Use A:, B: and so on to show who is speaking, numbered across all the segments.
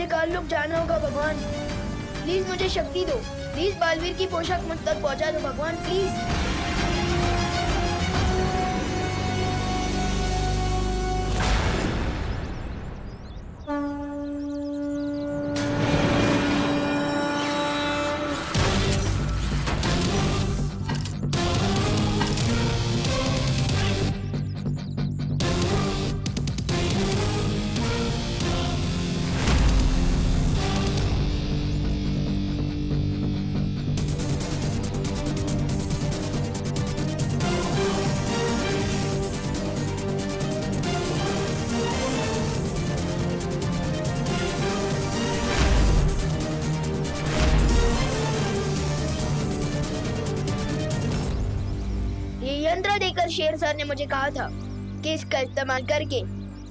A: मुझे काललोक जाना होगा भगवान। प्लीज मुझे शक्ति दो। प्लीज बालवीर की पोशाक मुझ तक पहुंचा दो भगवान, प्लीज। यंत्र देकर शेर सर ने मुझे कहा था कि इसका इस्तेमाल करके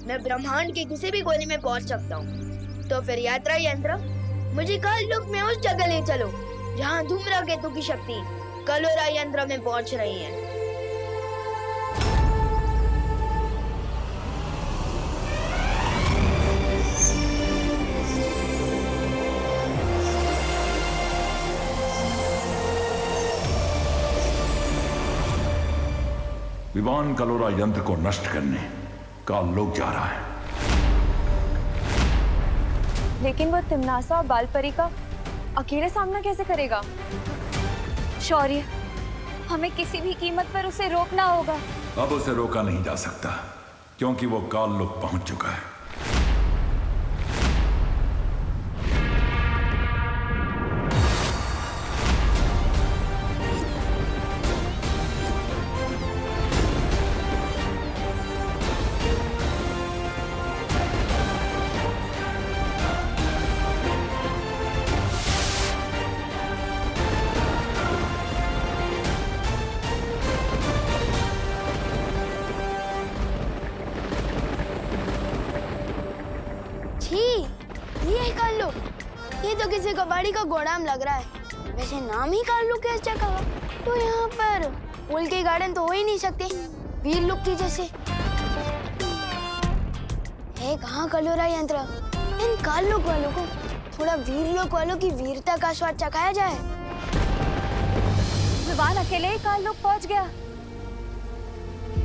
A: मैं ब्रह्मांड के किसी भी कोने में पहुंच सकता हूँ। तो फिर यात्रा यंत्र मुझे काललोक में उस जगह ले चलो जहाँ धूम्रकेतु की शक्ति कलोरा यंत्र में पहुंच रही है।
B: विवान कलोरा यंत्र को नष्ट करने काललोक जा रहा है।
C: लेकिन वो तिम्नासा और बालपरी का अकेले सामना कैसे करेगा? शौर्य, हमें किसी भी कीमत पर उसे रोकना होगा।
B: अब उसे रोका नहीं जा सकता क्योंकि वो काललोक पहुंच चुका है।
A: ये तो किसी कबाड़ी का गोदाम लग रहा है। वैसे नाम ही काललोक है इस जगह का, तो यहाँ पर फूल के गार्डन तो हो ही नहीं सकते वीरलोक की जैसे। है कहाँ कलोरा यंत्र? इन काललोक वालों को थोड़ा वीरलोक वालों की वीरता का स्वाद चखाया जाए।
C: विवान अकेले ही काललोक पहुंच गया।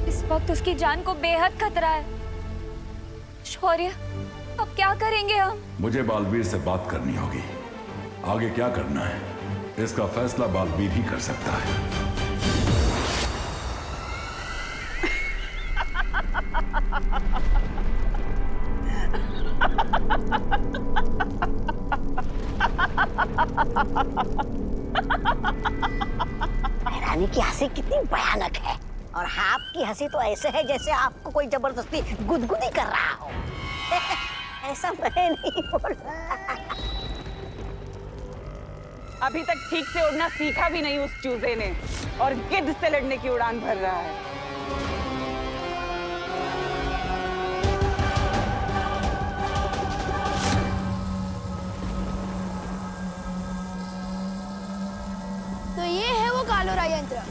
C: इस वक्त उसकी जान को बेहद खतरा है। शौर्य, अब क्या करेंगे हम?
B: मुझे बालवीर से बात करनी होगी। आगे क्या करना है इसका फैसला बालवीर ही कर सकता है।
D: रानी की हंसी कितनी भयानक है और आपकी हंसी तो ऐसे है जैसे आपको कोई जबरदस्ती गुदगुदी कर रहा हो। ऐसा मैं नहीं बोल रहा।
E: अभी तक ठीक से उड़ना सीखा भी नहीं उस चूजे ने और गिद्ध से लड़ने की उड़ान भर रहा है।
A: तो ये है वो कालोरा यंत्र।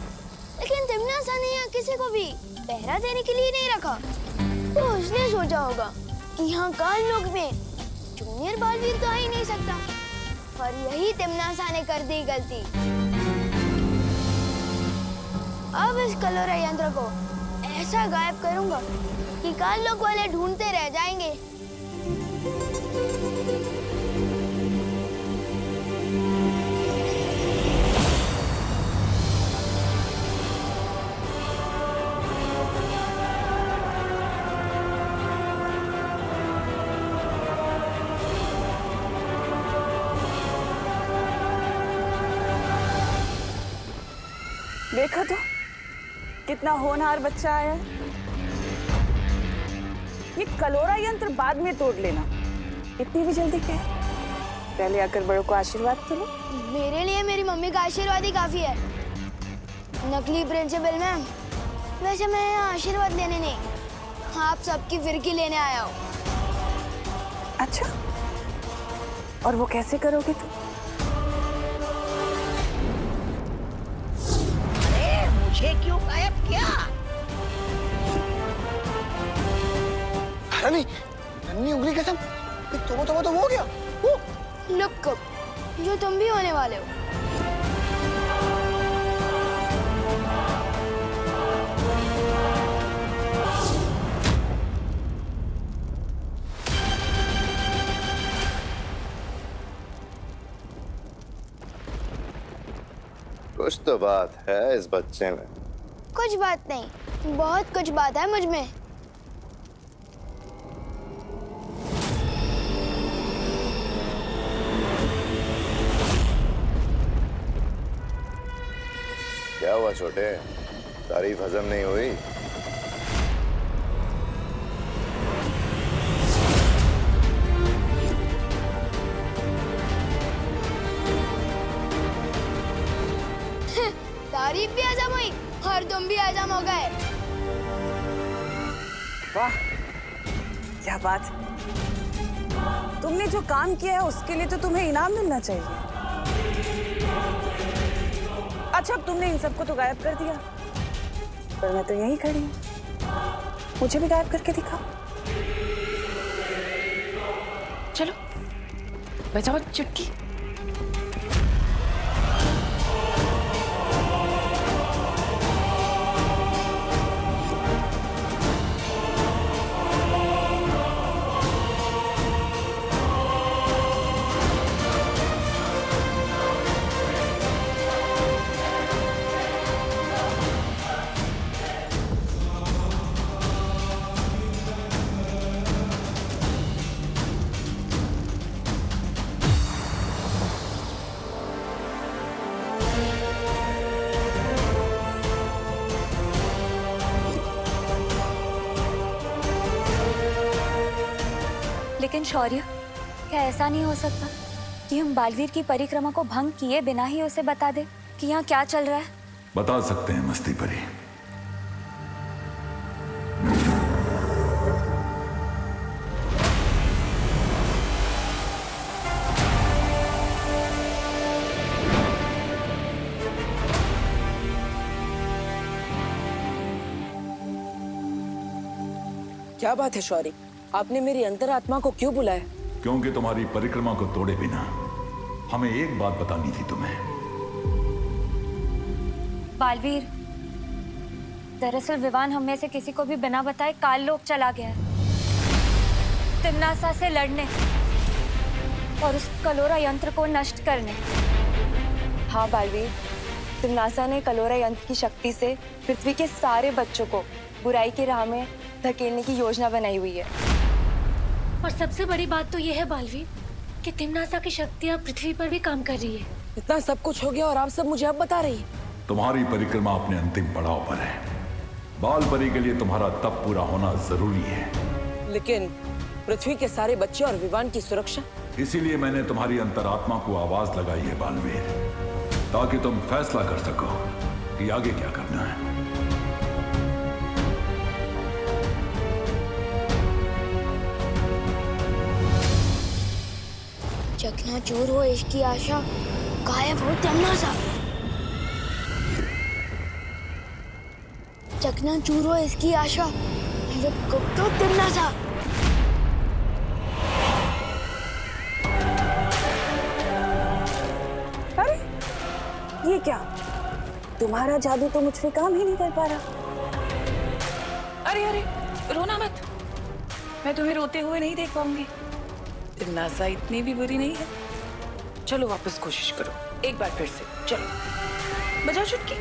A: लेकिन तिम्नासा ने यहाँ किसी को भी पहरा देने के लिए नहीं रखा। तो उसने सोचा होगा कि यहाँ काललोक में जूनियर बालवीर तो आ ही नहीं सकता, और यही तिम्नासा ने कर दी गलती। अब इस कलोरा यंत्र को ऐसा गायब करूंगा कि काललोक वाले ढूंढते रह जाएंगे।
E: देखो तो कितना होनहार बच्चा आया है। ये कलोरा यंत्र बाद में तोड़ लेना, इतनी भी जल्दी क्या है? पहले आकर बड़ों को आशीर्वाद तो लो।
A: मेरे लिए मेरी मम्मी का आशीर्वाद ही काफी है। नकली प्रिंसिपल मैम, वैसे मैं यहाँ आशीर्वाद लेने नहीं, आप सबकी फिरकी लेने आया हूँ।
E: अच्छा, और वो कैसे करोगे तुम?
D: मुझे क्यों गायब किया?
F: रानी, नन्ही उंगली कसम, तो वो हो गया वो।
A: लुक अप, जो तुम भी होने वाले हो।
F: कुछ तो बात है इस बच्चे में।
A: कुछ बात नहीं, बहुत कुछ बात है मुझ में।
F: क्या हुआ छोटे, तारीफ हजम नहीं हुई?
A: तारीफ भी हजम हुई और तुम भी हजम हो गए।
E: वाह, क्या बात। तुमने जो काम किया है उसके लिए तो तुम्हें इनाम मिलना चाहिए। अच्छा, अब तुमने इन सबको तो गायब कर दिया, पर मैं तो यहीं खड़ी हूँ। मुझे भी गायब करके दिखाओ।
G: चलो बजाओ चुटकी।
C: लेकिन शौर्य, क्या ऐसा नहीं हो सकता कि हम बालवीर की परिक्रमा को भंग किए बिना ही उसे बता दे कि यहाँ क्या चल रहा है?
B: बता सकते हैं मस्ती परी।
E: क्या बात है शौर्य, आपने मेरी अंतरात्मा को क्यों बुलाया?
B: क्योंकि तुम्हारी परिक्रमा को तोड़े बिना हमें एक बात बतानी थी तुम्हें।
C: बालवीर, दरअसल विवान हम में से किसी को भी बिना बताए काल लोक चला गया है, तिम्नासा से लड़ने और उस कलोरा यंत्र को नष्ट करने।
H: हाँ बालवीर, तिम्नासा ने कलोरा यंत्र की शक्ति से पृथ्वी के सारे बच्चों को बुराई की राह में धकेलने की योजना बनाई हुई है।
G: और सबसे बड़ी बात तो यह है बालवीर कि तिम्नासा की शक्तियाँ पृथ्वी पर भी काम कर रही है।
E: इतना सब कुछ हो गया और आप सब मुझे अब बता रही है?
B: तुम्हारी परिक्रमा अपने अंतिम पड़ाव पर है। बाल परी के लिए तुम्हारा तप पूरा होना जरूरी है।
E: लेकिन पृथ्वी के सारे बच्चे और विवान की सुरक्षा?
B: इसीलिए मैंने तुम्हारी अंतरात्मा को आवाज लगाई है बालवीर, ताकि तुम फैसला कर सको कि आगे क्या करना है।
A: चकनाचूर हो इसकी आशा, गायब हो तिम्नासा। चकनाचूर हो इसकी आशा, गुप्त हो तिम्नासा।
E: अरे ये क्या, तुम्हारा जादू तो मुझ पे काम ही नहीं कर पा रहा।
G: अरे अरे, रोना मत, मैं तुम्हें रोते हुए नहीं देख पाऊंगी। तिम्नासा इतनी भी बुरी नहीं है। चलो वापस कोशिश करो, एक बार फिर से। चलो बजाओ चुटकी।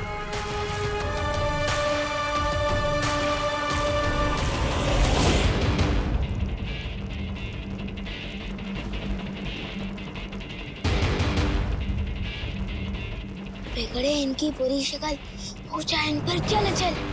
A: बिगड़े इनकी पूरी शक्ल, पूछा इन पर चल चल।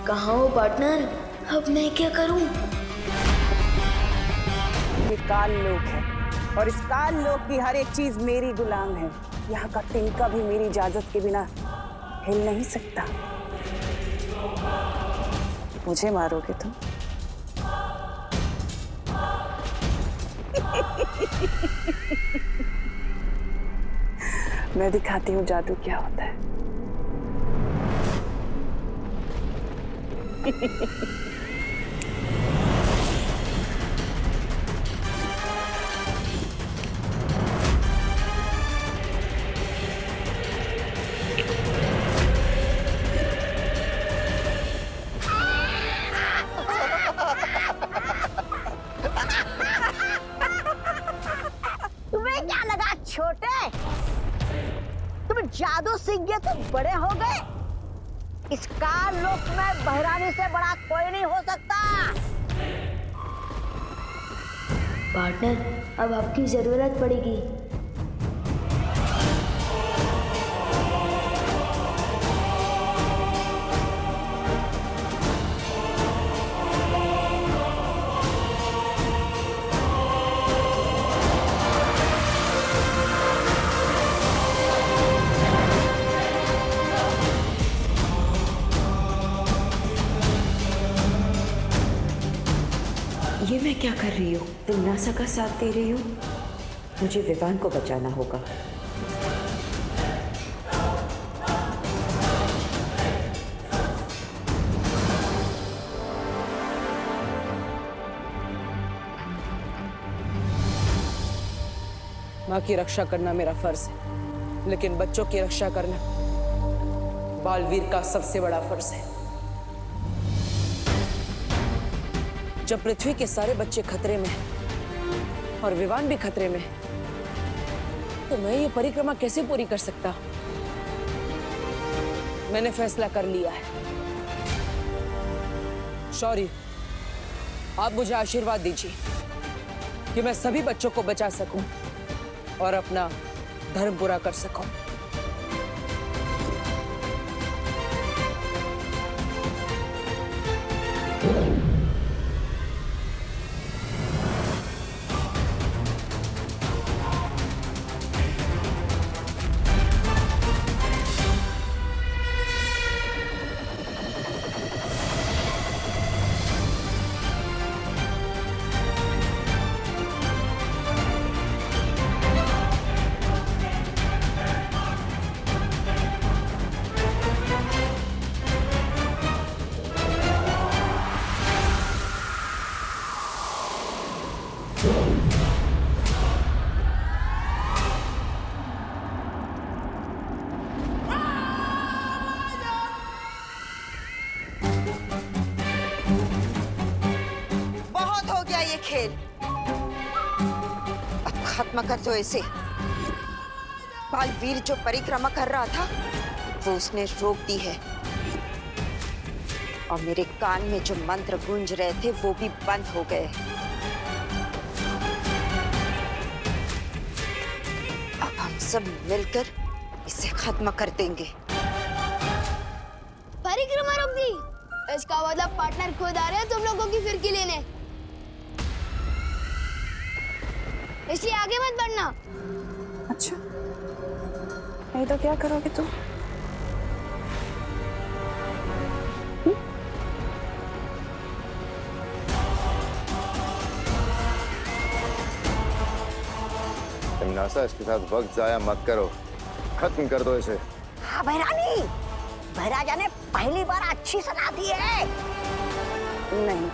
A: कहाँ हो पार्टनर, अब मैं क्या करूं?
E: ये काल लोक है और इस काल लोक की हर एक चीज मेरी गुलाम है। यहाँ का तिनका भी मेरी इजाजत के बिना हिल नहीं सकता। मुझे मारोगे तुम? मैं दिखाती हूँ जादू क्या होता है।
D: तुम्हें क्या लगा छोटे? तुम जादू सीख गए तो बड़े हो गए? इस काल लोक में बहरानी से बड़ा कोई नहीं हो सकता।
A: पार्टनर, अब आपकी जरूरत पड़ेगी।
I: ये मैं क्या कर रही हूँ? तिमनासा का साथ दे रही हूँ। मुझे विवान को बचाना होगा।
E: माँ की रक्षा करना मेरा फर्ज है, लेकिन बच्चों की रक्षा करना बालवीर का सबसे बड़ा फर्ज है। जब पृथ्वी के सारे बच्चे खतरे में हैं और विवान भी खतरे में है, तो मैं ये परिक्रमा कैसे पूरी कर सकता? मैंने फैसला कर लिया है। शौर्य, आप मुझे आशीर्वाद दीजिए कि मैं सभी बच्चों को बचा सकूं और अपना धर्म पूरा कर सकूं।
J: ये खेल अब खत्म कर दो इसे। बालवीर जो परिक्रमा कर रहा था वो उसने रोक दी है, और मेरे कान में जो मंत्र गूंज रहे थे वो भी बंद हो गए। अब हम सब मिलकर इसे खत्म कर देंगे।
A: परिक्रमा रोक दी? इसका मतलब पार्टनर खुद आ रहे हैं तुम लोगों की फिरकी लेने, इसलिए आगे मत बढ़ना।
E: अच्छा, नहीं तो क्या करोगे तुम?
F: तिमनासा, इसके साथ वक्त जाया मत करो, खत्म कर दो इसे।
D: हाँ भैरानी, भैराजा ने पहली बार अच्छी सलाह दी है।
E: नहीं,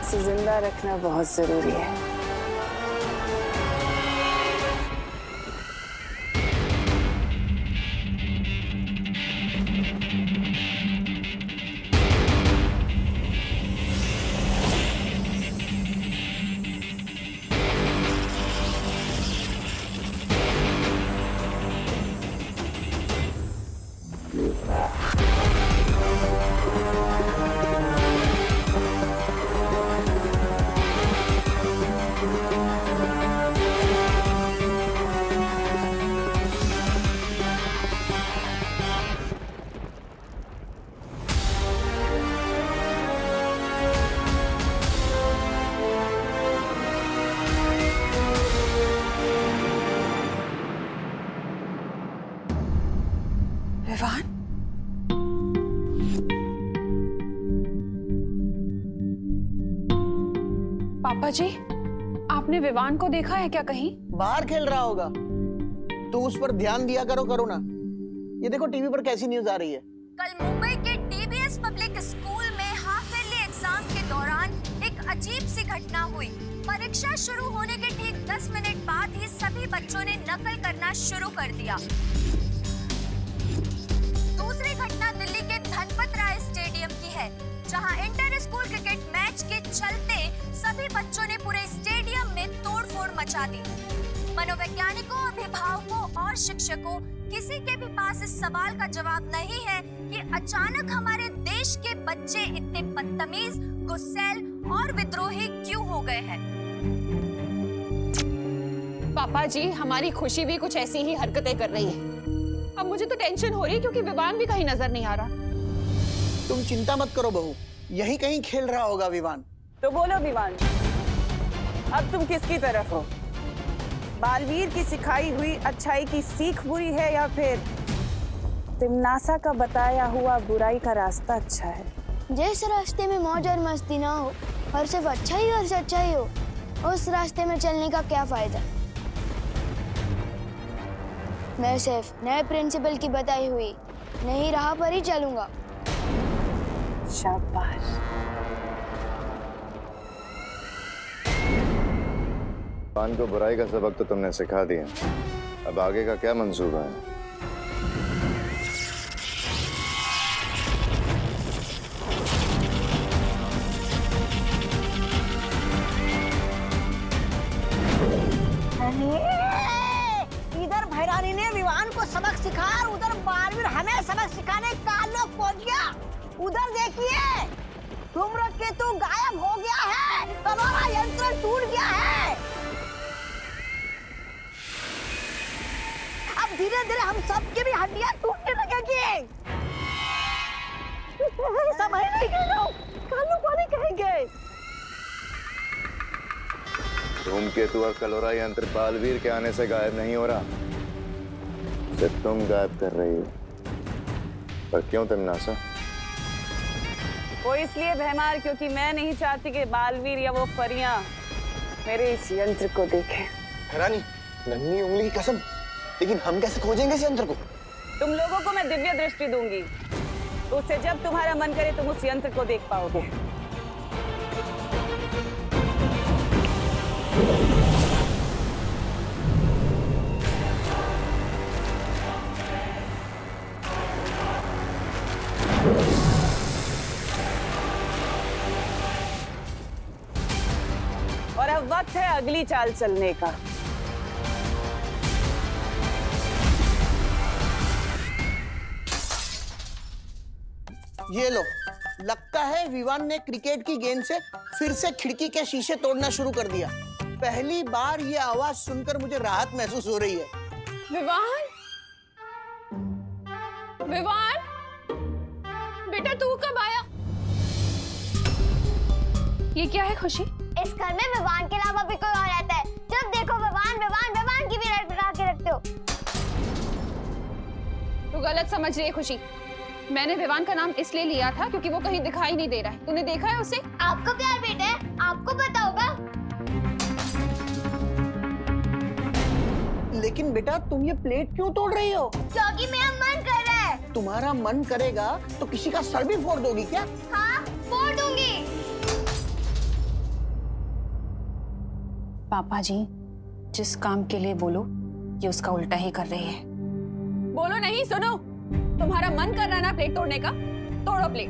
E: इसे जिंदा रखना बहुत जरूरी है।
G: पापा जी, आपने विवान को देखा है क्या कहीं?
K: बाहर खेल रहा होगा। तू उस पर ध्यान दिया करो ना। ये देखो टीवी पर कैसी न्यूज आ रही है।
C: कल मुंबई के डीबीएस पब्लिक स्कूल में हाफ ईयरली एग्जाम के दौरान एक अजीब सी घटना हुई। परीक्षा शुरू होने के ठीक 10 मिनट बाद ही सभी बच्चों ने नकल करना शुरू कर दिया। दूसरी घटना दिल्ली के धनपत राय स्टेडियम की है, जहां इंटर स्कूल क्रिकेट मैच के चलते सभी बच्चों ने पूरे स्टेडियम में तोड़फोड़ मचा दी। मनोवैज्ञानिकों, अभिभावकों और शिक्षकों, किसी के भी पास इस सवाल का जवाब नहीं है कि अचानक हमारे देश के बच्चे इतने बदतमीज, गुस्सैल और विद्रोही क्यों हो गए हैं।
G: पापा जी, हमारी खुशी भी कुछ ऐसी ही हरकतें कर रही है। अब मुझे तो टेंशन हो रही है क्योंकि विवान भी कहीं नजर नहीं आ रहा।
K: तुम चिंता मत करो बहू, यहीं कहीं खेल रहा होगा विवान।
E: तो बोलो विवान, अब तुम किसकी तरफ हो? बालवीर की सिखाई हुई अच्छाई की सीख बुरी है या फिर तिमनासा का बताया हुआ बुराई का रास्ता अच्छा है?
A: जिस रास्ते में मौज और मस्ती ना हो और सिर्फ अच्छाई और सच्चाई हो, उस रास्ते में चलने का क्या फायदा। मैं सिर्फ नए प्रिंसिपल की बताई हुई नई राह पर ही चलूंगा।
E: शाबाश।
F: विवान को बुराई का सबक तो तुमने सिखा दिया, अब आगे का क्या मंसूबा है?
D: इधर भैरानी ने विवान को सबक सिखाया और उधर बालवीर हमें सबक सिखाने का लोग पहुंच गया। उधर देखिए, धूम्रकेतु गायब हो गया है, कलोरा यंत्र टूट गया है। अब धीरे धीरे हम सबकी भी हड्डियां टूटने लगेगी। समझ नहीं गए लोग, कालू को नहीं कहेंगे।
F: धूमकेतु और कलोरा यंत्र बालवीर के आने से गायब नहीं हो रहा, सिर्फ तुम गायब कर रही हो। पर क्यों तिमनासा?
E: वो इसलिए भैमार क्योंकि मैं नहीं चाहती कि बालवीर या वो परियां मेरे इस यंत्र को देखें।
K: रानी, नन्ही उंगली की कसम, लेकिन हम कैसे खोजेंगे इस यंत्र को?
E: तुम लोगों को मैं दिव्य दृष्टि दूंगी, तो उससे जब तुम्हारा मन करे तुम उस यंत्र को देख पाओगे। और अब वक्त है अगली चाल चलने का।
K: ये लो, लगता है विवान ने क्रिकेट की गेंद से फिर से खिड़की के शीशे तोड़ना शुरू कर दिया। पहली बार ये आवाज सुनकर मुझे राहत महसूस हो रही है।
G: विवान, विवान, बेटा तू कब आया? ये क्या है खुशी?
A: इस घर में विवान के अलावा भी कोई और रहता है। जब देखो विवान विवान विवान की भी रट बना के रखते हो।
G: तू गलत समझ रही है खुशी। मैंने विवान का नाम इसलिए लिया था क्योंकि वो कहीं दिखाई नहीं दे रहा है। तूने देखा है उसे?
A: आपका प्यार बेटा है, आपको पता होगा।
K: लेकिन बेटा तुम ये प्लेट क्यों तोड़ रही हो?
A: क्योंकि मेरा मन कर रहा है।
K: तुम्हारा मन करेगा तो किसी का सर भी फोड़ दोगी क्या?
A: हाँ, फोड़ दूंगी।
G: पापा जी, जिस काम के लिए बोलो ये उसका उल्टा ही कर रही है। बोलो नहीं, सुनो। तुम्हारा मन कर रहा है ना प्लेट तोड़ने का? तोड़ो प्लेट।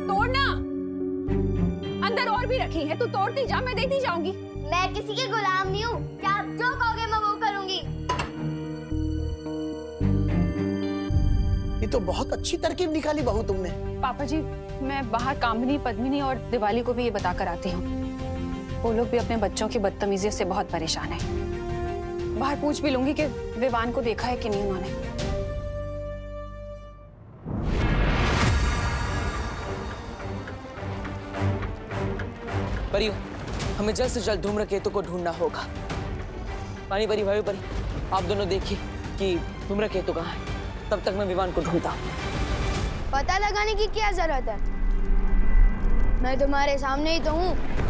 G: तोड़ना। अंदर और भी रखी है, तू तोड़ती जा, मैं देती जाऊंगी।
A: मैं किसी के गुलाम नहीं हूँ। क्या आप जो कहोगे मैं वो करूंगी।
K: ये तो बहुत अच्छी तरकीब निकाली बहू तुमने।
G: पापा जी, मैं बाहर कामिनी, पद्मिनी और दिवाली को भी ये बता कर आती हूँ। वो लोग भी अपने बच्चों की बदतमीजी से बहुत परेशान हैं। बाहर पूछ भी लूंगी कि विवान को देखा है कि नहीं उन्होंने।
E: परियो, हमें जल्द से जल्द धूम्रकेतु को ढूंढना होगा। पानी परी, भाई परी, आप दोनों देखिए कि धूम्रकेतु कहाँ है। तब तक मैं विवान को ढूंढता हूँ।
A: पता लगाने की क्या जरूरत है? मैं तुम्हारे सामने ही तो हूँ।